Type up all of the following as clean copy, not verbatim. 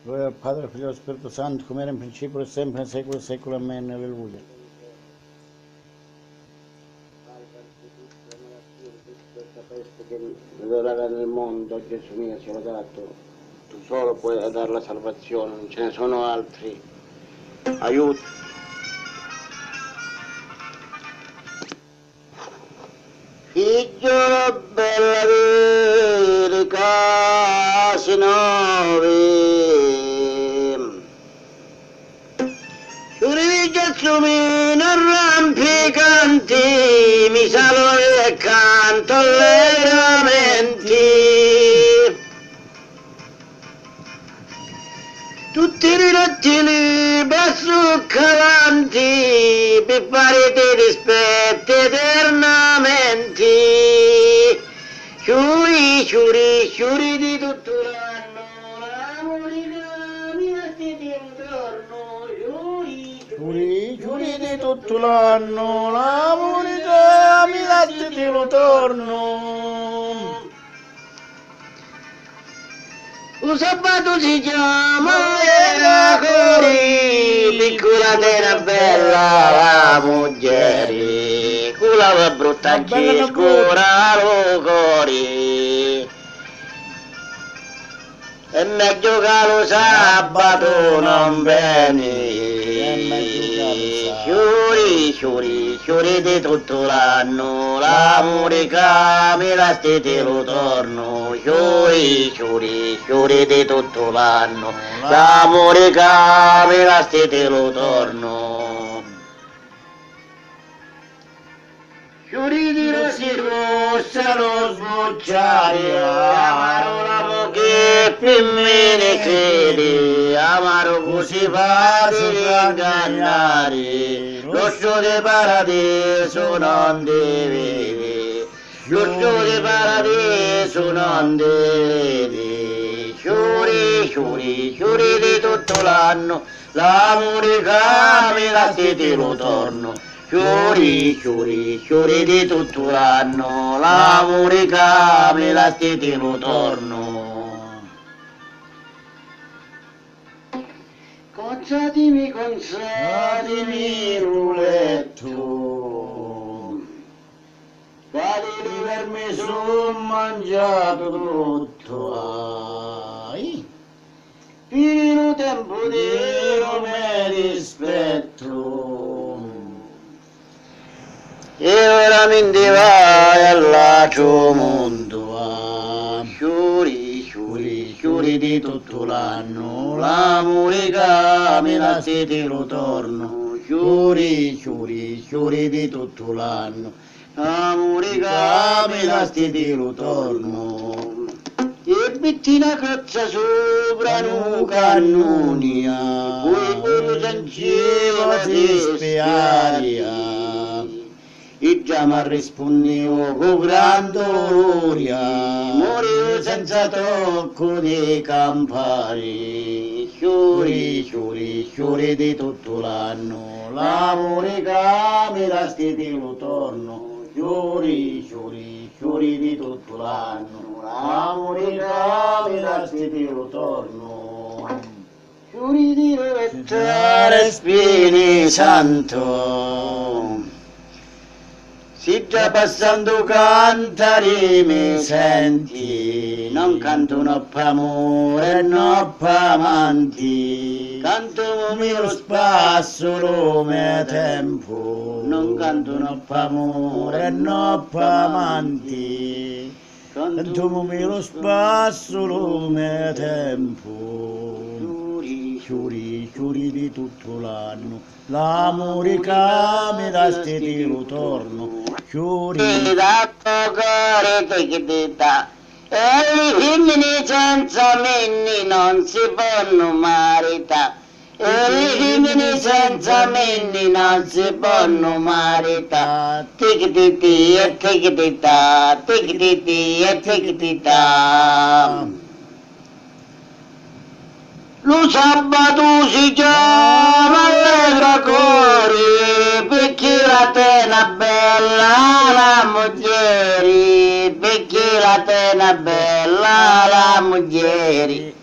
Gloria al Padre, al Figlio e allo Spirito Santo, come era in principio e sempre, nei secoli e secoli. Amen. Alleluia. Questa peste che durerà nel mondo, Gesù mio, ci ha dato. Tu solo puoi dare la salvazione, non ce ne sono altri. Aiuto. Figlio bella di Casinovi, Giuri Gesumino rampicanti, mi salo e canto allegramente. Tutti i rilattili bassuccavanti, per farete rispetti eternamente. Sciuri, sciuri, sciuri di tutto l'anno, la musica mi vestiti intorno. Sciuri, Giuri, giuri di tutto l'anno, la musica mi date di ritorno. un sabato si chiama Miracoli, piccola terra bella la moglie, con la brutta che scura lo cori. È meglio che lo sabato non vieni. Sciuri, sciuri, sciuri di tutto l'anno, l'amore che mi lasti te lo torno. Sciuri, sciuri, sciuri di tutto l'anno, l'amore che mi lasti te lo torno. Sciuri di rossi rossano sbocciare, amaro l'amo che per me ne crede, amaro così facile ingannare, lo show di paradiso non deve, lo show di paradiso non deve, sciuri, sciuri, sciuri di tutto l'anno, l'amore che mi lasti te lo torno. Sciuri, sciuri, sciuri di tutto l'anno, l'amore che mi lasti te lo torno. Consatimi ruletto, quali vermi sono mangiato tutto, ai. Fino tempo di me rispetto. E ora mi vai all'altro mondo, sciuri, sciuri, sciuri di tutto l'anno, l'amore che mi lasti te lo torno, sciuri, sciuri, sciuri di tutto l'anno, l'amore che mi lasti te lo torno. E metti una cozza sopra un cannonia, poi quello sanceva di spiaria. E già mi rispondevo con gran dolore, morivo senza tocco di campari. Sciuri, sciuri, sciuri di tutto l'anno, l'amore che mi lasti te lo torno. Sciuri, sciuri, sciuri di tutto l'anno, l'amore che mi lasti te lo torno. Sciuri di rettare Spini Santo. Si già passando cantare mi senti, non canto no per amore, no per amanti, canto lo spasso come tempo, non canto no per amore, no per amanti, canto lo spasso come tempo. Sciuri, sciuri di tutto l'anno, l'amore che mi lasti te lo torno, sciuri. E le femmine senza menni non si possono maritare, e le femmine senza menni non si possono maritare, tic-tic-tic e tic-tic-ta, tic-tic-tic e tic-tic-ta. Lo sabato si chiama allegra cori, perché la tena bella la moglie, perché la tena bella la moglie,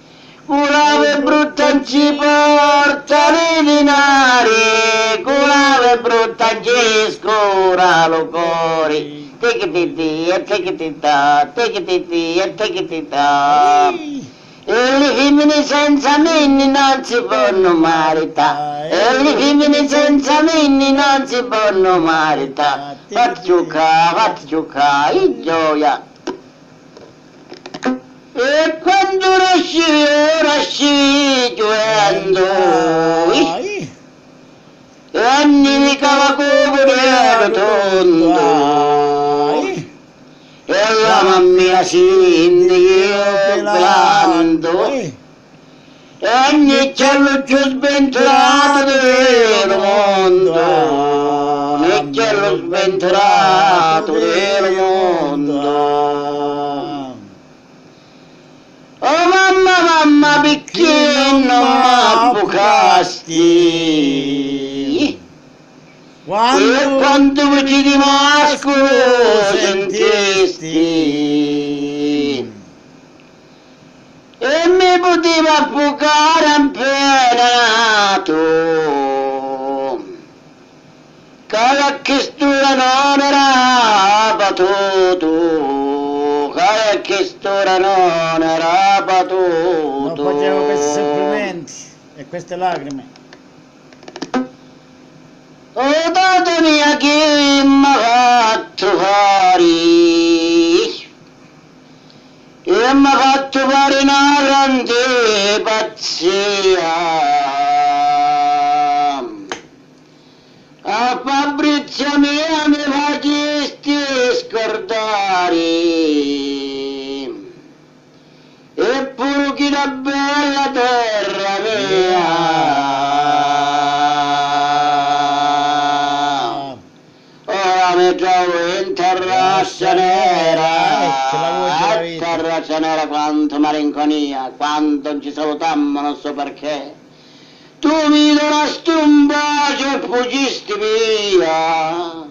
Culave brutta non ci porta nei denari, culave brutta non ci scura lo cuore. Ticchititi e ticchitita, ticchititi e ticchitita. E le femmine senza minni non si possono maritare, e le femmine senza minni non si possono maritare. Fatti giocare, in gioia. E quando nasci giocando, e anni mi cavaculo tondo, e la mammina si io pelando, e ogni cielo più sventurato del mondo, ogni cielo sventurato del mondo. Oh mamma perché non m'avvocasti? E quando ci rimasco sentisti? E mi poteva avvocare appena nato, che storia non era battuto, che storia non era battuto. Non facevo questi soffrimenti e queste lacrime. Oh data mia che mi ha fatto fare, e mi ha fatto fare una grande pazzia. A Fabrizio mia mi facesti scordare, eppure che la bella terra mia. Ora mi trovo in terrazza nera, terrazza nera, quanto malinconia, quanto non ci salutammo, non so perché. Tu mi donasti un bacio e fuggisti via,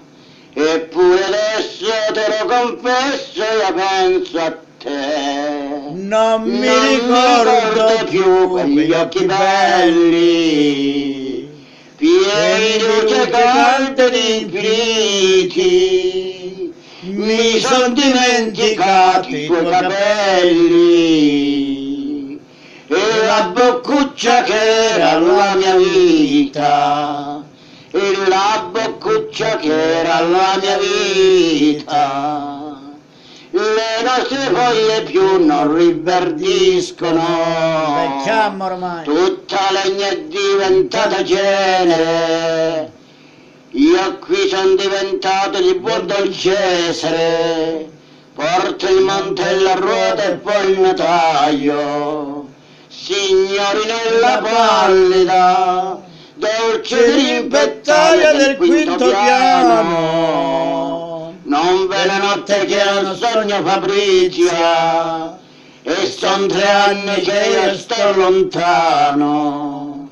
eppure adesso te lo confesso, io penso a te. Non mi ricordo più quegli occhi belli, pieni di luce calda di infiniti, mi son dimenticati i tuoi capelli. E la boccuccia che era la mia vita, e la boccuccia che era la mia vita. Le nostre foglie più non riverdiscono, vecchiamo ormai. tutta legna è diventata cenere. Io qui son diventato di buon Don Cesare, porto il mantello a ruota e poi il notaio. Signori nella pallida, dolce rimpettaia del quinto piano, non ve la notte che non sogno Fabrizia, e son 3 anni che io sto lontano.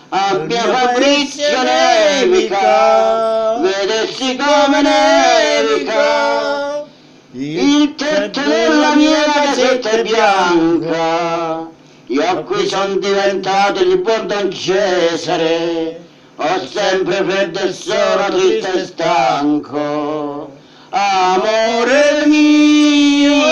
Abbia Fabrizio nevica, vedessi come nevica, il tetto della mia casetta è bianca. Io qui son diventato il buon Don Cesare, ho sempre freddo e solo, triste e stanco. Amore mio,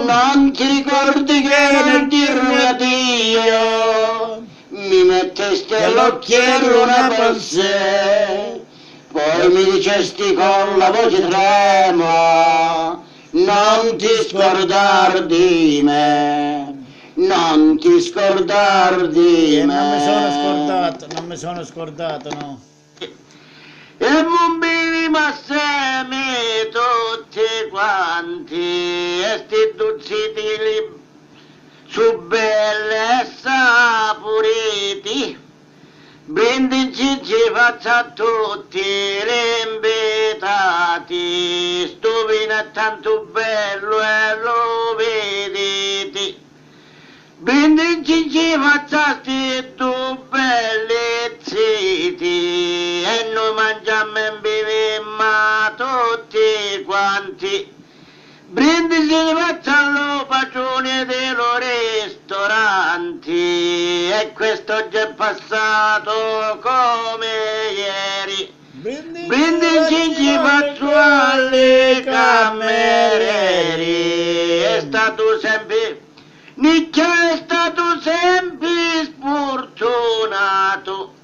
non ti ricordi che nel dirmi addio mi mettesti all'occhiello una pensée, poi mi dicesti con la voce trema, non ti scordar di me. Non ti scordar di me. Non mi sono scordato, no. E bambini ma semi tutti quanti, e sti duzziti lì su belle e saporiti, bendici ci faccia a tutti gli invitati, sto vino è tanto bello e lo vedete. Bendici ci facciasti tu belli ziti, e noi mangiamo e beviamo tutti quanti. Brindisi facciamo pacione dell'oreste, ristoranti e questo già è passato come ieri. Brindisi facciali camerieri, è stato sempre, Nicchia è stato sempre sfortunato.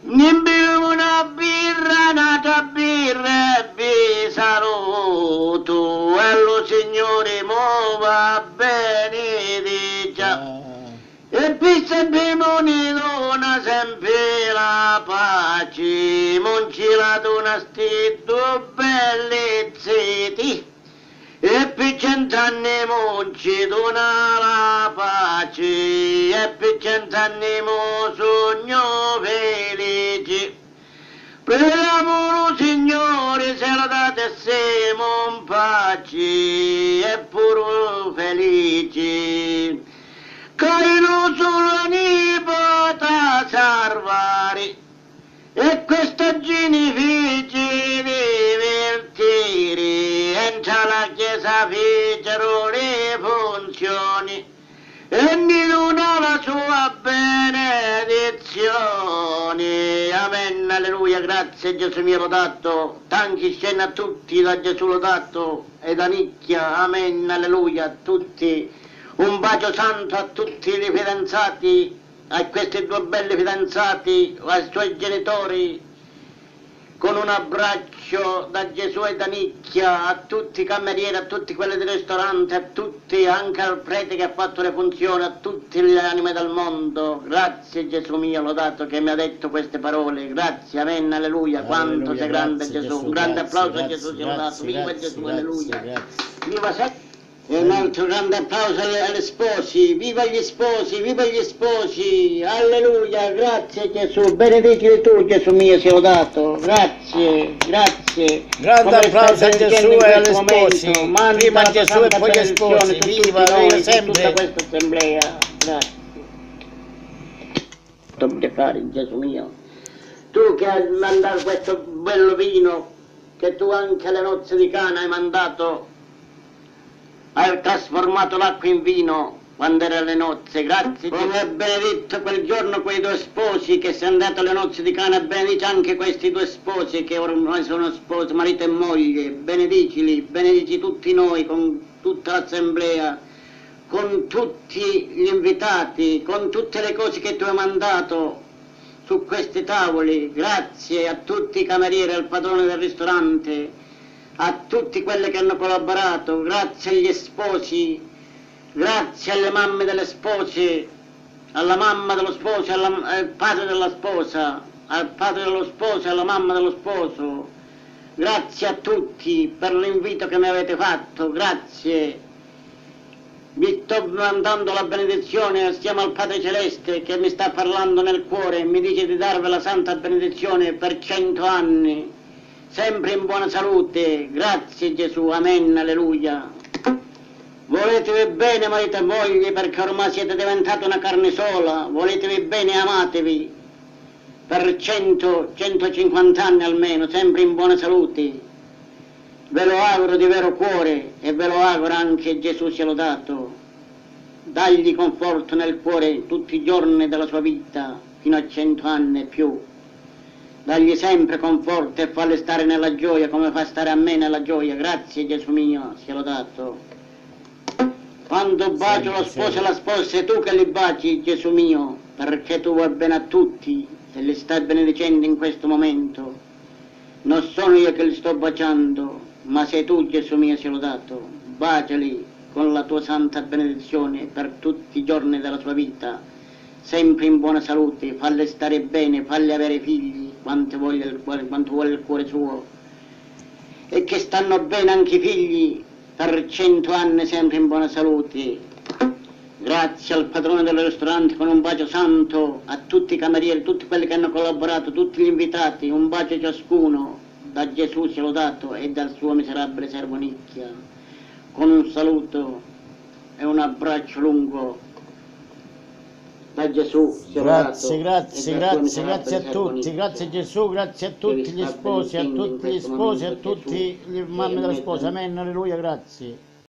Nimbi una birra, nata birra e vi saluto, e lo Signore mo va bene di già. E qui sempre mi dona sempre la pace, non ci la dona sti due belli ziti. E per 100 anni non ci dona la pace, e per 100 anni mo sogno felici. Preghiamo Signore se la date siamo in pace e pure felici. Che non solo nipote salvare, e questa genifici divertire, entra la chiesa fecero le funzioni, e mi dona la sua benedizione. Amen, alleluia, grazie Gesù mio lodato, tanti scena a tutti da Gesù lodato, e da nicchia, amen, alleluia, a tutti. Un bacio santo a tutti i fidanzati, a questi due belli fidanzati, ai suoi genitori, con un abbraccio da Gesù e da nicchia, a tutti i camerieri, a tutti quelli del ristorante, a tutti, anche al prete che ha fatto le funzioni, a tutte le anime del mondo. Grazie Gesù mio lodato che mi ha detto queste parole, grazie, amen, alleluia, quanto sei grande Gesù. Un grande applauso a Gesù sia lodato, viva Gesù, alleluia, viva sempre. E un altro grande applauso agli sposi, viva gli sposi, alleluia, grazie Gesù, benedicili tu Gesù mio sia lodato, grazie, grazie. Grande applauso a Gesù e agli sposi, prima Gesù e poi gli sposi, viva sempre. Tutta questa assemblea, grazie. Dobbiamo fare Gesù mio, tu che hai mandato questo bello vino, che tu anche alle nozze di Cana hai mandato, hai trasformato l'acqua in vino quando era le nozze, grazie. Come ha benedetto quel giorno quei due sposi che si è andato alle nozze di Cana, benedici anche questi due sposi che ormai sono sposi, marito e moglie, benedicili, benedici tutti noi con tutta l'assemblea, con tutti gli invitati, con tutte le cose che tu hai mandato su questi tavoli, grazie a tutti i camerieri, al padrone del ristorante, a tutti quelli che hanno collaborato, grazie agli sposi, grazie alle mamme delle spose, alla mamma dello sposo, al padre della sposa, al padre dello sposo e alla mamma dello sposo, grazie a tutti per l'invito che mi avete fatto, grazie. Vi sto mandando la benedizione assieme al Padre Celeste che mi sta parlando nel cuore e mi dice di darvi la santa benedizione per 100 anni. Sempre in buona salute, grazie Gesù, amen, alleluia. Voletevi bene marito e moglie perché ormai siete diventati una carne sola, voletevi bene e amatevi per 100-150 anni almeno, sempre in buona salute. Ve lo auguro di vero cuore e ve lo auguro anche Gesù sia lodato. Dagli conforto nel cuore tutti i giorni della sua vita, fino a 100 anni e più. Dagli sempre conforto e falli stare nella gioia come fa stare a me nella gioia. Grazie Gesù mio, sia lodato. Quando bacio lo sposo e la sposa, sei tu che li baci Gesù mio, perché tu vuoi bene a tutti e li stai benedicendo in questo momento. Non sono io che li sto baciando, ma sei tu Gesù mio, sia lodato. Baciali con la tua santa benedizione per tutti i giorni della sua vita. Sempre in buona salute, falle stare bene, falle avere figli, quanto vuole il cuore suo, e che stanno bene anche i figli per 100 anni sempre in buona salute. Grazie al padrone del ristorante con un bacio santo, a tutti i camerieri, tutti quelli che hanno collaborato, tutti gli invitati, un bacio ciascuno, da Gesù sia lodato e dal suo miserabile servo Nicchia, con un saluto e un abbraccio lungo. Da Gesù sia Grazie, lodato, grazie a tutti, grazie Gesù, grazie a tutti gli sposi, a tutti gli sposi, a tutti le mamme delle spose, amen, alleluia, grazie.